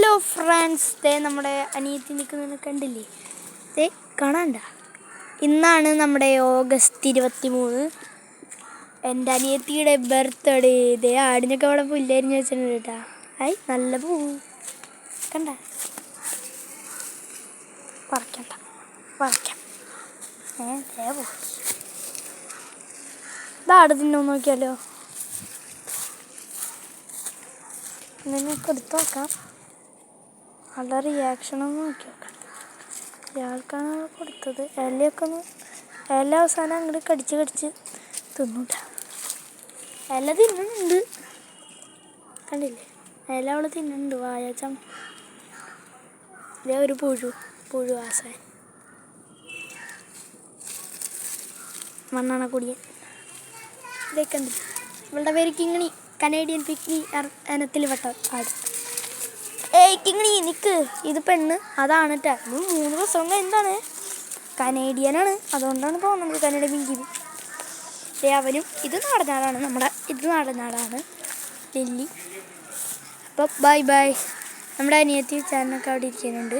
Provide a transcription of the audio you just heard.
Hello friends, നമ്മുടെ അനിയത്തി നിൽക്കുന്നത് കണ്ടില്ലേ? കാണാണ്ട. ഇന്നാണ് നമ്മുടെ ഓഗസ്റ്റ് 23. എൻ്റെ അനിയത്തിയുടെ ബർത്ത്ഡേ. ആടിനൊക്കെ അവിടെ പുല്ലരിഞ്ഞ് വെച്ചിട്ടുണ്ട് കേട്ടാ. നല്ല പൂവ് കണ്ട. പറിക്കാം. ഇതാട് തിന്നോ നോക്കിയാലോ. നിങ്ങൾക്ക് എടുത്ത് നോക്കാം. നല്ല റിയാക്ഷനൊന്ന് നോക്കി നോക്കാം. ഇയാൾക്കാണ് കൊടുത്തത്. ഇല അവസാനം അങ്ങോട്ട് കടിച്ച് തിന്നൂട്ട. ഇല തിന്നുന്നുണ്ട് കണ്ടില്ലേ? ഇല അവൾ തിന്നുന്നുണ്ട്. വായച്ചം ഇതേ ഒരു പുഴു ആശാൻ മണ്ണാണ കുടിയൻ. ഇതൊക്കെ ഉണ്ട്. ഇവളുടെ പേര് കിങ്ങിണി. കനേഡിയൻ പിഗ്മി ഇനത്തിൽ പെട്ട ആട്. കിങ്ങിണി നിക്ക്. ഇത് പെണ്ണ്, അതാണ് കേട്ടോ. 3 ദിവസം എന്താണ് കനേഡിയനാണ്, അതുകൊണ്ടാണ് തോന്നുന്നത് കനേഡിയൻ പിഗ്മി. അവനും ഇത് നാടനാടാണ്. ഇത് നാടനാടാണ് ലില്ലി. അപ്പോൾ ബൈ. നമ്മുടെ അനിയത്തി ചാനലൊക്കെ അവിടെ ഇരിക്കുന്നുണ്ട്.